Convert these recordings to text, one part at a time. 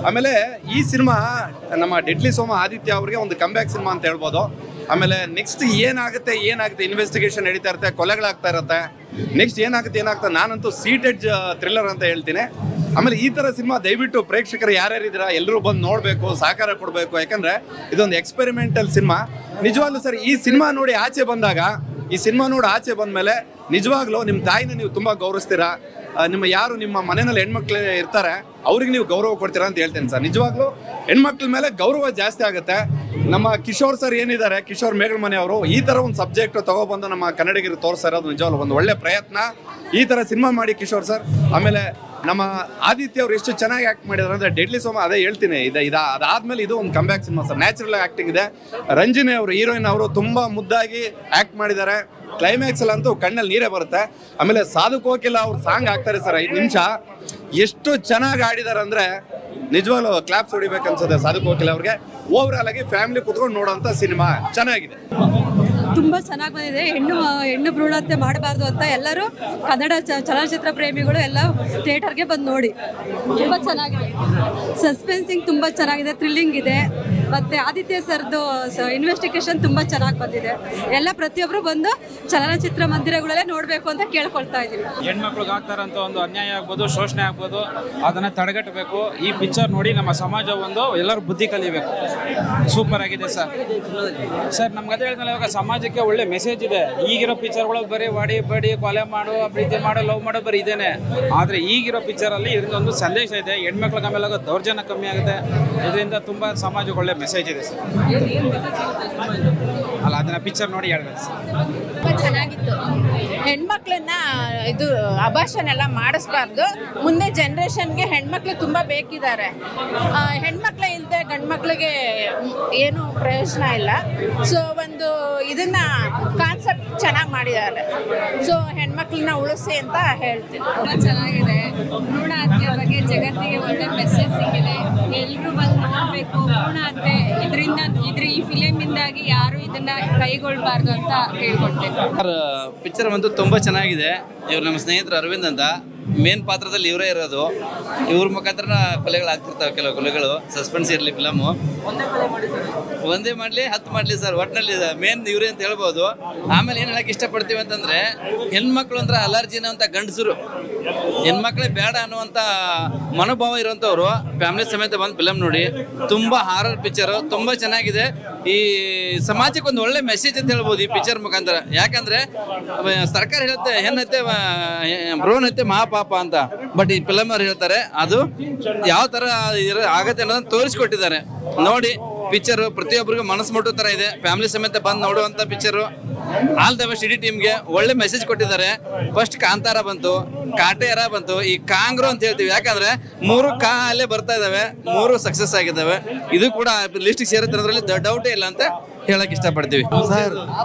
ಆಮೇಲೆ ಈ ಸಿನಿಮಾ ನಮ್ಮ ಡೆಡ್ಲಿ ಸೋಮ ಆದಿತ್ಯ ಅವ್ರಿಗೆ ಒಂದು ಕಂಬ್ಯಾಕ್ ಸಿನಿಮಾ ಅಂತ ಹೇಳ್ಬೋದು. ಆಮೇಲೆ ನೆಕ್ಸ್ಟ್ ಏನಾಗುತ್ತೆ ಇನ್ವೆಸ್ಟಿಗೇಷನ್ ನಡೀತಾ ಇರುತ್ತೆ, ಕೊಲೆಗಳಾಗ್ತಾ ಇರುತ್ತೆ. ನೆಕ್ಸ್ಟ್ ಏನಾಗುತ್ತೆ ನಾನಂತೂ ಸೀಟೆಡ್ ಥ್ರಿಲ್ಲರ್ ಅಂತ ಹೇಳ್ತೀನಿ. ಆಮೇಲೆ ಈ ಥರ ಸಿನಿಮಾ ದಯವಿಟ್ಟು ಪ್ರೇಕ್ಷಕರು ಯಾರ್ಯಾರಿದ್ದೀರಾ ಎಲ್ಲರೂ ಬಂದು ನೋಡಬೇಕು, ಸಹಕಾರ ಕೊಡಬೇಕು. ಯಾಕಂದರೆ ಇದೊಂದು ಎಕ್ಸ್ಪೆರಿಮೆಂಟಲ್ ಸಿನಿಮಾ. ನಿಜವಾಗ್ಲೂ ಸರ್ ಈ ಸಿನಿಮಾ ನೋಡಿ ಆಚೆ ಬಂದಮೇಲೆ ನಿಜವಾಗ್ಲೂ ನಿಮ್ಮ ತಾಯಿನ ನೀವು ತುಂಬ ಗೌರವಿಸ್ತೀರಾ. ನಿಮ್ಮ ಮನೆಯಲ್ಲಿ ಹೆಣ್ಮಕ್ಳು ಇರ್ತಾರೆ ಅವ್ರಿಗೆ ನೀವು ಗೌರವ ಕೊಡ್ತೀರಾ ಅಂತ ಹೇಳ್ತೇನೆ ಸರ್. ನಿಜವಾಗ್ಲೂ ಹೆಣ್ಮಕ್ಳ ಮೇಲೆ ಗೌರವ ಜಾಸ್ತಿ ಆಗುತ್ತೆ. ನಮ್ಮ ಕಿಶೋರ್ ಸರ್ ಏನಿದ್ದಾರೆ, ಕಿಶೋರ್ ಮೇಗಳ ಮನೆಯವರು ಈ ಥರ ಒಂದು ಸಬ್ಜೆಕ್ಟ್ ತಗೊಬಂದು ನಮ್ಮ ಕನ್ನಡಿಗರಿಗೆ ತೋರಿಸ್ತಾ ಇರೋದು ನಿಜವಾಗ್ಲೂ ಒಂದು ಒಳ್ಳೆ ಪ್ರಯತ್ನ. ಈ ಥರ ಸಿನಿಮಾ ಮಾಡಿ ಕಿಶೋರ್ ಸರ್. ಆಮೇಲೆ ನಮ್ಮ ಆದಿತ್ಯ ಅವ್ರು ಎಷ್ಟು ಚೆನ್ನಾಗಿ ಆ್ಯಕ್ಟ್ ಮಾಡಿದ್ದಾರೆ ಅಂದರೆ ಡೆಡ್ಲಿ ಸೋಮ ಅದೇ ಹೇಳ್ತೀನಿ. ಅದಾದ್ಮೇಲೆ ಇದು ಒಂದು comeback cinema sir. Natural acting ಇದೆ. ರಂಜಿನಿ ಅವರು ಹೀರೋಯಿನ್ ಅವರು ತುಂಬ ಮುದ್ದಾಗಿ ಆ್ಯಕ್ಟ್ ಮಾಡಿದ್ದಾರೆ. ಕ್ಲೈಮ್ಯಾಕ್ಸ್ ಎಲ್ಲ ಅಂತೂ ಕಣ್ಣಲ್ಲಿ ನೀರೇ ಬರುತ್ತೆ. ಆಮೇಲೆ ಸಾಧು ಕೋಕಿಲ ಅವ್ರು ಸಾಂಗ್ ಹಾಕ್ತಾರೆ ಸರ್ 5 ನಿಮಿಷ. ಎಷ್ಟು ಚೆನ್ನಾಗಿ ಆಡಿದ್ದಾರೆ ಅಂದರೆ ನಿಜವಾಗ್ಲೂ ಕ್ಲಾಪ್ಸ್ ಹೊಡಿಬೇಕನ್ಸುತ್ತೆ ಸಾಧು ಕೋಕಿಲ ಅವ್ರಿಗೆ. ಓವರಾಲ್ ಆಗಿ ಫ್ಯಾಮಿಲಿ ಕುತ್ಕೊಂಡು ನೋಡೋಂಥ ಸಿನಿಮಾ ಚೆನ್ನಾಗಿದೆ. ತುಂಬ ಚೆನ್ನಾಗಿ ಬಂದಿದೆ. ಹೆಣ್ಣು ಭ್ರೂಣಹತ್ಯೆ ಮಾಡಬಾರ್ದು ಅಂತ ಎಲ್ಲರೂ ಕನ್ನಡ ಚಲನಚಿತ್ರ ಪ್ರೇಮಿಗಳು ಎಲ್ಲ ಥಿಯೇಟರ್ಗೆ ಬಂದು ನೋಡಿ. ತುಂಬ ಚೆನ್ನಾಗಿದೆ. ಸಸ್ಪೆನ್ಸಿಂಗ್ ತುಂಬ ಚೆನ್ನಾಗಿದೆ, ಥ್ರಿಲ್ಲಿಂಗ್ ಇದೆ. ಮತ್ತು ಆದಿತ್ಯ ಸರ್ದು ಇನ್ವೆಸ್ಟಿಗೇಷನ್ ತುಂಬ ಚೆನ್ನಾಗಿ ಬಂದಿದೆ. ಎಲ್ಲ ಪ್ರತಿಯೊಬ್ಬರು ಬಂದು ಚಲನಚಿತ್ರ ಮಂದಿರಗಳಲ್ಲೇ ನೋಡಬೇಕು ಅಂತ ಕೇಳ್ಕೊಳ್ತಾ ಇದ್ದೀವಿ. ಹೆಣ್ಮಕ್ಳಿಗೆ ಆಗ್ತಾರಂತ ಒಂದು ಅನ್ಯಾಯ ಆಗ್ಬೋದು, ಶೋಷಣೆ ಆಗ್ಬೋದು, ಅದನ್ನು ತಡೆಗಟ್ಟಬೇಕು. ಈ ಪಿಕ್ಚರ್ ನೋಡಿ ನಮ್ಮ ಸಮಾಜ ಎಲ್ಲರೂ ಬುದ್ಧಿ ಕಲಿಬೇಕು. ಸೂಪರ್ ಆಗಿದೆ ಸರ್. ನಮ್ಗೆ ಅದೇ ಹೇಳಿದ್ಮೇಲೆ ಇವಾಗ ಸಮಾಜಕ್ಕೆ ಒಳ್ಳೆ ಮೆಸೇಜ್ ಇದೆ. ಈಗಿರೋ ಪಿಕ್ಚರ್ಗಳು ಬರೀ ವಾಡಿ ಬಡಿ ಕೊಲೆ ಮಾಡು, ಪ್ರೀತಿ ಮಾಡು, ಲವ್ ಮಾಡೋ ಬರೀ ಇದೇನೆ. ಆದರೆ ಈಗಿರೋ ಪಿಕ್ಚರಲ್ಲಿ ಇದರಿಂದ ಒಂದು ಸಂದೇಶ ಇದೆ. ಹೆಣ್ಮಕ್ಳಿಗೆ ಆಮೇಲೆ ದೌರ್ಜನ್ಯ ಕಮ್ಮಿ ಆಗುತ್ತೆ. ಇದರಿಂದ ತುಂಬ ಸಮಾಜಕ್ಕೆ ಒಳ್ಳೆ ಮೆಸೇಜ್ ಇದೆ ಸರ್. ಅಲ್ಲ, ಅದನ್ನ ಪಿಕ್ಚರ್ ನೋಡಿ ಹೇಳ್ಬೇಕು ಸರ್. ತುಂಬ ಚೆನ್ನಾಗಿತ್ತು. ಹೆಣ್ಮಕ್ಳನ್ನ ಅಭಾಷಣೆಲ್ಲ ಮಾಡಿಸ್ಬಾರ್ದು. ಮುಂದೆ ಜನ್ರೇಷನ್ಗೆ ಹೆಣ್ಮಕ್ಳು ತುಂಬ ಬೇಕಿದ್ದಾರೆ. ಹೆಣ್ಮಕ್ಳು ಇಲ್ಲದೆ ಗಂಡ್ಮಕ್ಳಿಗೆ ಏನು ಪ್ರಯೋಜನ ಇಲ್ಲ. ಸೊ ಇದನ್ನ ಕಾನ್ಸೆಪ್ಟ್ ಚೆನ್ನಾಗಿ ಮಾಡಿದ್ದಾರೆ. ಸೊ ಹೆಣ್ಮಕ್ಳನ್ನ ಉಳಿಸಿ ಅಂತ ಹೇಳ್ತೀನಿ. ತುಂಬ ಚೆನ್ನಾಗಿದೆ. ಭ್ರೂಣ ಹತ್ಯೆ ಬಗ್ಗೆ ಜಗತ್ತಿಗೆ ಒಳ್ಳೆ ಮೆಸೇಜ್ ಸಿಕ್ಕಿದೆ. ಎಲ್ಲರೂ ಬಂದು ನೋಡಬೇಕು. ಭ್ರೂಣ ಹತ್ಯೆ ಈ ಫಿಲಿಮಿಂದಾಗಿ ಯಾರು ಇದನ್ನ ಕೈಗೊಳ್ಳಬಾರ್ದು ಅಂತ ಕೇಳ್ಕೊಳ್ತೇನೆ. ಪಿಕ್ಚರ್ ಅಂತೂ ತುಂಬ ಚೆನ್ನಾಗಿದೆ. ಇವ್ರು ನಮ್ಮ ಸ್ನೇಹಿತರು ಅರವಿಂದ್ ಅಂತ ಮೇನ್ ಪಾತ್ರದಲ್ಲಿ ಇವರೇ ಇರೋದು. ಇವ್ರ ಮುಖಾಂತರ ಕೊಲೆಗಳಾಗ್ತಿರ್ತಾವೆ, ಕೆಲವು ಕೊಲೆಗಳು. ಸಸ್ಪೆನ್ಸ್ ಇರಲಿ ಫಿಲಮು. ಒಂದೇ ಮಾಡಲಿ 10 ಮಾಡಲಿ ಸರ್, ಒಟ್ಟಿನಲ್ಲಿ ಮೇನ್ ಇವರೇ ಅಂತ ಹೇಳ್ಬೋದು. ಆಮೇಲೆ ಏನು ಹೇಳಕ್ಕೆ ಇಷ್ಟಪಡ್ತೀವಿ ಅಂತಂದರೆ, ಹೆಣ್ಮಕ್ಳು ಅಂದ್ರೆ ಅಲರ್ಜಿನ ಅಂತ ಗಂಡಸರು, ಹೆಣ್ಮಕ್ಳೇ ಬೇಡ ಅನ್ನುವಂಥ ಮನೋಭಾವ ಇರೋಂಥವ್ರು ಫ್ಯಾಮಿಲಿ ಸಮೇತ ಬಂದು ಫಿಲಮ್ ನೋಡಿ. ತುಂಬ ಹಾರರ್ ಪಿಕ್ಚರು, ತುಂಬ ಚೆನ್ನಾಗಿದೆ. ಈ ಸಮಾಜಕ್ಕೆ ಒಂದು ಒಳ್ಳೆ ಮೆಸೇಜ್ ಅಂತ ಹೇಳ್ಬೋದು ಈ ಪಿಕ್ಚರ್ ಮುಖಾಂತರ. ಯಾಕಂದರೆ ಸರ್ಕಾರ ಹೇಳುತ್ತೆ ಹೆಣ್ಣತ್ತೆ ಭ್ರೂಣ ಹತ್ಯೆ ಮಹಾಪಾಪ ಅಂತ. ಬಟ್ ಈ ಫಿಲಮ್ ಅವ್ರು ಹೇಳ್ತಾರೆ ಅದು ಯಾವ ಥರ ಆಗತ್ತೆ ಅನ್ನೋದನ್ನ ತೋರಿಸ್ಕೊಟ್ಟಿದ್ದಾರೆ. ನೋಡಿ ಪಿಕ್ಚರು ಪ್ರತಿಯೊಬ್ಬರಿಗೂ ಮನಸ್ಸು ಮುಟ್ಟೋ ಥರ ಇದೆ. ಫ್ಯಾಮಿಲಿ ಸಮೇತ ಬಂದು ನೋಡುವಂಥ ಪಿಕ್ಚರು. ಆಲ್ ದ ಬೆಸ್ಟ್ ಇಡೀ ಟೀಮ್ಗೆ. ಒಳ್ಳೆ ಮೆಸೇಜ್ ಕೊಟ್ಟಿದ್ದಾರೆ. ಫಸ್ಟ್ ಕಾಂತಾರ ಬಂತು, ಕಾಟೇರ ಬಂತು, ಈ ಕಾಂಗ್ರೋ ಅಂತ ಹೇಳ್ತೀವಿ. ಯಾಕಂದ್ರೆ 3 ಅಲ್ಲೇ ಬರ್ತಾ ಇದಾವೆ, 3 ಸಕ್ಸಸ್ ಆಗಿದ್ದಾವೆ. ಇದು ಕೂಡ ಲಿಸ್ಟಿಗೆ ಸೇರುತ್ತೆ ಅನ್ನೋದ್ರಲ್ಲಿ ಡೌಟೇ ಇಲ್ಲ ಅಂತ ಹೇಳಕ್ ಇಷ್ಟಪಡ್ತೀವಿ ಸರ್.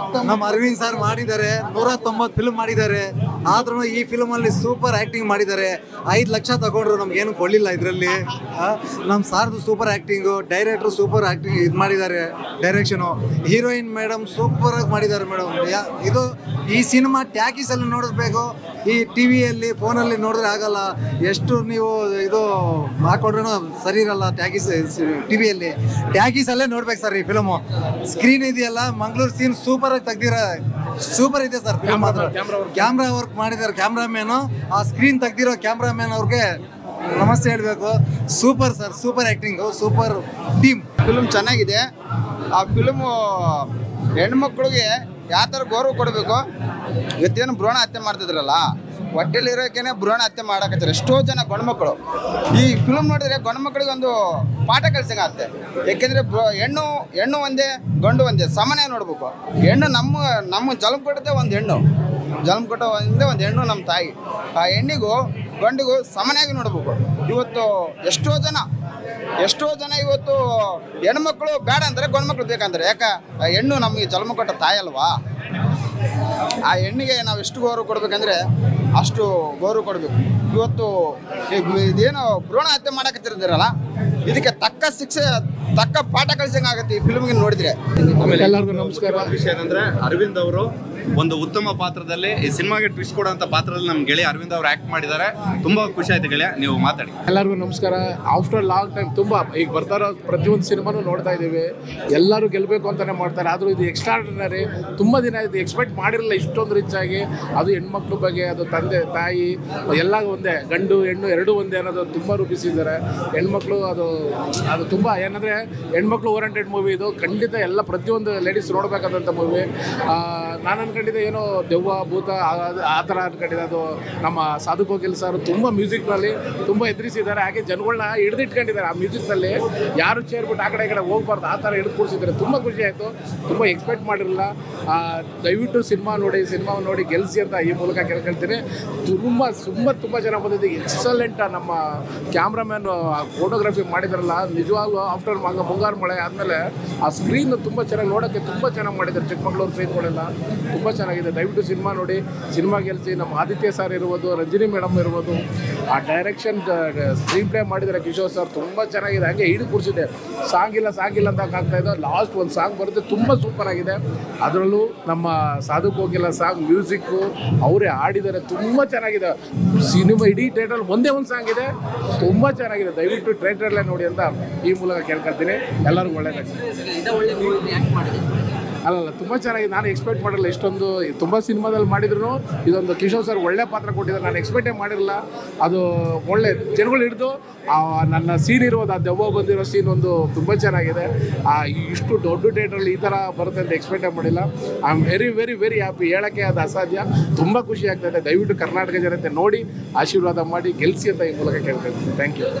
ನಮ್ಮ ಅರವಿಂದ್ ಸರ್ ಮಾಡಿದ್ದಾರೆ, 190 ಫಿಲ್ಮ್ ಮಾಡಿದ್ದಾರೆ. ಆದ್ರೂ ಈ ಫಿಲ್ಮ್ ಅಲ್ಲಿ ಸೂಪರ್ ಆಕ್ಟಿಂಗ್ ಮಾಡಿದ್ದಾರೆ. 5 ಲಕ್ಷ ತಗೊಂಡ್ರು, ನಮ್ಗೇನು ಕೊಡ್ಲಿಲ್ಲ ಇದರಲ್ಲಿ. ನಮ್ಮ ಸಾರ್ದು ಸೂಪರ್ ಆಕ್ಟಿಂಗು, ಡೈರೆಕ್ಟ್ರು ಸೂಪರ್ ಆಕ್ಟಿಂಗ್ ಇದು ಮಾಡಿದ್ದಾರೆ. ಡೈರೆಕ್ಷನು, ಹೀರೋಯಿನ್ ಮೇಡಮ್ ಸೂಪರ್ ಆಗಿ ಮಾಡಿದ್ದಾರೆ ಮೇಡಮ್. ಇದು ಈ ಸಿನಿಮಾ ಟ್ಯಾಕೀಸ್ ಅಲ್ಲಿ ನೋಡಬೇಕು. ಈ ಟಿವಿಯಲ್ಲಿ ಫೋನಲ್ಲಿ ನೋಡಿದ್ರೆ ಆಗಲ್ಲ. ಎಷ್ಟು ನೀವು ಇದು ಹಾಕೊಂಡ್ರೂ ಸರಿ ಇರಲ್ಲ. ಟಿವಿಯಲ್ಲಿ ಟ್ಯಾಕೀಸಲ್ಲೇ ನೋಡ್ಬೇಕು ಸರ್ ಈ ಫಿಲಮು. ಸ್ಕ್ರೀನ್ ಇದೆಯಲ್ಲ, ಮಂಗಳೂರು ಸೀನ್ ಸೂಪರ್ ಆಗಿ ತೆಗ್ದಿರ, ಸೂಪರ್ ಇದೆ ಸರ್ ಫಿಲಮ್. ಮಾತ್ರ ಕ್ಯಾಮ್ರಾ ವರ್ಕ್ ಮಾಡಿದ್ದಾರೆ ಕ್ಯಾಮ್ರಾಮ್ಯಾನು. ಆ ಸ್ಕ್ರೀನ್ ತೆಗ್ದಿರೋ ಕ್ಯಾಮ್ರಾಮ್ಯಾನ್ ಅವ್ರಿಗೆ ನಮಸ್ತೆ ಹೇಳಬೇಕು. Super sir, super acting, super team. Film ಚೆನ್ನಾಗಿದೆ. ಆ ಫಿಲ್ಮು ಹೆಣ್ಮಕ್ಳಿಗೆ ಯಾವ ಥರ ಗೌರವ ಕೊಡಬೇಕು. ಇವತ್ತೇನು ಭ್ರೂಣ ಹತ್ಯೆ ಮಾಡ್ತಿದ್ರಲ್ಲ, ಹೊಟ್ಟೆಲಿರೋಕೇನೆ ಭ್ರೂಣ ಹತ್ಯೆ ಮಾಡಕತ್ತಾರೆ ಎಷ್ಟೋ ಜನ ಗಂಡ್ಮಕ್ಳು. ಈ ಫಿಲ್ಮ್ ನೋಡಿದ್ರೆ ಗಂಡ್ಮಕ್ಳಿಗೆ ಒಂದು ಪಾಠ ಕಲಿಸಂಗಾಗುತ್ತೆ. ಯಾಕೆಂದರೆ ಹೆಣ್ಣು ಒಂದೇ, ಗಂಡು ಒಂದೇ, ಸಮಾನ ನೋಡ್ಬೇಕು. ಹೆಣ್ಣು ನಮ್ಮ ಜನ್ಮ ಕೊಟ್ಟದೆ ಒಂದು ಹೆಣ್ಣು, ಜನ್ಮ ಕೊಟ್ಟೋ ಒಂದೇ ಒಂದು ಹೆಣ್ಣು ನಮ್ಮ ತಾಯಿ. ಆ ಹೆಣ್ಣಿಗೂ ಗಂಡಿಗೂ ಸಮಾನಾಗಿ ನೋಡ್ಬೇಕು. ಇವತ್ತು ಎಷ್ಟೋ ಜನ ಇವತ್ತು ಹೆಣ್ಮಕ್ಳು ಬೇಡ ಅಂತಾರೆ, ಗಂಡ್ಮಕ್ಳು ಬೇಕಂತಾರೆ. ಯಾಕೆ? ಆ ಹೆಣ್ಣು ನಮಗೆ ಜನ್ಮ ಕೊಟ್ಟ ತಾಯಿ ಅಲ್ವಾ. ಆ ಹೆಣ್ಣಿಗೆ ನಾವು ಎಷ್ಟು ಗೌರವ ಕೊಡ್ಬೇಕಂದ್ರೆ ಅಷ್ಟು ಗೌರವ ಕೊಡಬೇಕು. ಇವತ್ತು ಇದೇನು ಭ್ರೂಣ ಹತ್ಯೆ ಮಾಡಕತ್ತಿರ್ದಿರಲ್ಲ, ಇದಕ್ಕೆ ತಕ್ಕ ಶಿಕ್ಷೆ, ತಕ್ಕ ಪಾಠ ಕಲಿಸಂಗಾಗತ್ತೆ ಈ ಫಿಲ್ಮ್ಗೆ ನೋಡಿದ್ರೆ. ಎಲ್ಲರಿಗೂ ನಮಸ್ಕಾರ. ವಿಷಯ ಏನಂದ್ರೆ ಅರವಿಂದ್ ಅವರು ಒಂದು ಉತ್ತಮ ಪಾತ್ರದಲ್ಲಿ ಈ ಸಿನಿಮಾಗೆ ಟ್ವಿಸ್ಟ್ ಕೊಡುವಂಥ ಪಾತ್ರದಲ್ಲಿ ನಮ್ಮ ಗೆಳೆಯ ಅರವಿಂದ್ ಅವರು ಆ್ಯಕ್ಟ್ ಮಾಡಿದ್ದಾರೆ. ತುಂಬ ಖುಷಿ ಆಯ್ತು ಗೆಳೆಯ, ನೀವು ಮಾತಾಡಿ. ಎಲ್ಲರಿಗೂ ನಮಸ್ಕಾರ. ಆಫ್ಟರ್ ಲಾಂಗ್ ಟೈಮ್ ತುಂಬ ಈಗ ಬರ್ತಾರೋ ಪ್ರತಿಯೊಂದು ಸಿನಿಮಾನು ನೋಡ್ತಾ ಇದ್ದೀವಿ. ಎಲ್ಲರೂ ಗೆಲ್ಲಬೇಕು ಅಂತಲೇ ಮಾಡ್ತಾರೆ. ಆದರೂ ಇದು ಎಕ್ಸ್ಟ್ರಾರ್ಡಿನರಿ. ತುಂಬ ದಿನ ಇದು ಎಕ್ಸ್ಪೆಕ್ಟ್ ಮಾಡಿರಲಿಲ್ಲ ಇಷ್ಟೊಂದು ರಿಚ್ ಆಗಿ. ಅದು ಹೆಣ್ಮಕ್ಳ ಬಗ್ಗೆ, ಅದು ತಂದೆ ತಾಯಿ ಎಲ್ಲ ಒಂದೇ, ಗಂಡು ಹೆಣ್ಣು ಎರಡೂ ಒಂದೇ ಅನ್ನೋದು ತುಂಬ ರೂಪಿಸಿದ್ದಾರೆ. ಹೆಣ್ಮಕ್ಳು ಅದು ತುಂಬ ಏನಂದರೆ ಹೆಣ್ಮಕ್ಳು ಓರಿಯೆಂಟೆಡ್ ಮೂವಿ ಇದು. ಖಂಡಿತ ಎಲ್ಲ ಪ್ರತಿಯೊಂದು ಲೇಡೀಸ್ ನೋಡಬೇಕಾದಂಥ ಮೂವಿ. ನಾನು ಅನ್ಕೊಂಡಿದ್ದೆ ಏನೋ ದೆವ್ವ ಭೂತ ಆ ಥರ ಅನ್ಕೊಂಡಿದ್ದೆ. ಅದು ನಮ್ಮ ಸಾಧು ಕೋಕಿಲ್ ಸರ್ ತುಂಬ ಮ್ಯೂಸಿಕ್ನಲ್ಲಿ ತುಂಬ ಎದುರಿಸಿದ್ದಾರೆ. ಹಾಗೆ ಜನಗಳನ್ನ ಹಿಡಿದಿಟ್ಕೊಂಡಿದ್ದಾರೆ. ಆ ಮ್ಯೂಸಿಕ್ನಲ್ಲಿ ಯಾರು ಚೇರ್ಬಿಟ್ಟು ಆ ಕಡೆ ಹೋಗ್ಬಾರ್ದು ಆ ಥರ ಹಿಡಿದು ಕೂರಿಸಿದ್ದಾರೆ. ತುಂಬ ಖುಷಿ ಆಯಿತು. ತುಂಬ ಎಕ್ಸ್ಪೆಕ್ಟ್ ಮಾಡಿರಲಿಲ್ಲ. ದಯವಿಟ್ಟು ಸಿನಿಮಾ ನೋಡಿ ಗೆಲ್ಲಿಸಿ ಅಂತ ಈ ಮೂಲಕ ಕೇಳ್ಕೊಳ್ತೀನಿ. ತುಂಬ ಚೆನ್ನಾಗಿ ಬಂದಿದೆ. ಎಕ್ಸಲೆಂಟ್. ನಮ್ಮ ಕ್ಯಾಮ್ರಾಮ್ಯಾನ್ ಫೋಟೋಗ್ರಫಿ ಮಾಡಿದಾರಲ್ಲ, ನಿಜವಾಗ್ಲೂ ಆಫ್ಟರ್ ಮುಂಗಾರು ಮಳೆ ಆದಮೇಲೆ ಆ ಸ್ಕ್ರೀನ್ ತುಂಬ ಚೆನ್ನಾಗಿ ನೋಡೋಕ್ಕೆ ತುಂಬ ಚೆನ್ನಾಗಿ ಮಾಡಿದ್ದಾರೆ. ಚಿಕ್ಕಮಗಳೂರು ಸೀನ್ಗಳೆಲ್ಲ ತುಂಬ ಚೆನ್ನಾಗಿದೆ. ದಯವಿಟ್ಟು ಸಿನಿಮಾ ನೋಡಿ, ಸಿನಿಮಾ ಗೆಲ್ಲಿಸಿ. ನಮ್ಮ ಆದಿತ್ಯ ಸರ್ ಇರ್ಬೋದು, ರಂಜಿನಿ ಮೇಡಮ್ ಇರ್ಬೋದು, ಆ ಡೈರೆಕ್ಷನ್ ಸ್ಕ್ರೀನ್ ಪ್ಲೇ ಮಾಡಿದ್ದಾರೆ ಕಿಶೋರ್ ಸರ್, ತುಂಬ ಚೆನ್ನಾಗಿದೆ. ಹಾಗೆ ಹಿಡಿದು ಕೂರಿಸಿದೆ. ಸಾಂಗ್ ಇಲ್ಲ ಅಂತ ಆಗ್ತಾಯಿದ್ದು, ಲಾಸ್ಟ್ ಒಂದು ಸಾಂಗ್ ಬರುತ್ತೆ, ತುಂಬ ಸೂಪರ್ ಆಗಿದೆ. ಅದರಲ್ಲೂ ನಮ್ಮ ಸಾಧು ಕೋಕಿಲ ಸಾಂಗ್ ಮ್ಯೂಸಿಕ್ಕು ಅವರೇ ಆಡಿದ್ದಾರೆ, ತುಂಬ ಚೆನ್ನಾಗಿದೆ. ಸಿನಿಮಾ ಇಡೀ ಥಿಯೇಟ್ರಲ್ಲಿ ಒಂದೇ ಒಂದು ಸಾಂಗ್ ಇದೆ, ತುಂಬ ಚೆನ್ನಾಗಿದೆ. ದಯವಿಟ್ಟು ಥಿಯೇಟ್ರಲ್ಲೇ ನೋಡಿ ಅಂತ ಈ ಮೂಲಕ ಕೇಳ್ಕೊಳ್ತೀನಿ. ಎಲ್ಲರಿಗೂ ಒಳ್ಳೆಯದಾಗ್ತದೆ. ಅಲ್ಲ, ತುಂಬ ಚೆನ್ನಾಗಿದೆ. ನಾನು ಎಕ್ಸ್ಪೆಕ್ಟ್ ಮಾಡಿರಲಿಲ್ಲ ಇಷ್ಟೊಂದು. ತುಂಬ ಸಿನಿಮಾದಲ್ಲಿ ಮಾಡಿದ್ರು ಇದೊಂದು ಕಿಶೋರ್ ಸರ್ ಒಳ್ಳೆ ಪಾತ್ರ ಕೊಟ್ಟಿದ್ದಾರೆ. ನಾನು ಎಕ್ಸ್ಪೆಕ್ಟೇ ಮಾಡಿರಲಿಲ್ಲ. ಅದು ಒಳ್ಳೆ ಜನಗಳು ಹಿಡಿದು ನನ್ನ ಸೀನ್ ಇರೋದು, ಆ ದೆವ್ವ ಬಂದಿರೋ ಸೀನ್ ಒಂದು ತುಂಬ ಚೆನ್ನಾಗಿದೆ. ಇಷ್ಟು ದೊಡ್ಡ ಥಿಯೇಟ್ರಲ್ಲಿ ಈ ಥರ ಬರುತ್ತೆ ಅಂತ ಎಕ್ಸ್ಪೆಕ್ಟೇ ಮಾಡಿಲ್ಲ. I am very very very happy. ಹೇಳೋಕ್ಕೆ ಅದು ಅಸಾಧ್ಯ. ತುಂಬ ಖುಷಿ ಆಗ್ತಾಯಿದೆ. ದಯವಿಟ್ಟು ಕರ್ನಾಟಕ ಜನತೆ ನೋಡಿ ಆಶೀರ್ವಾದ ಮಾಡಿ ಗೆಲ್ಲಿಸಿ ಅಂತ ಈ ಮೂಲಕ ಕೇಳ್ತಾ ಇದ್ದೀನಿ. Thank you.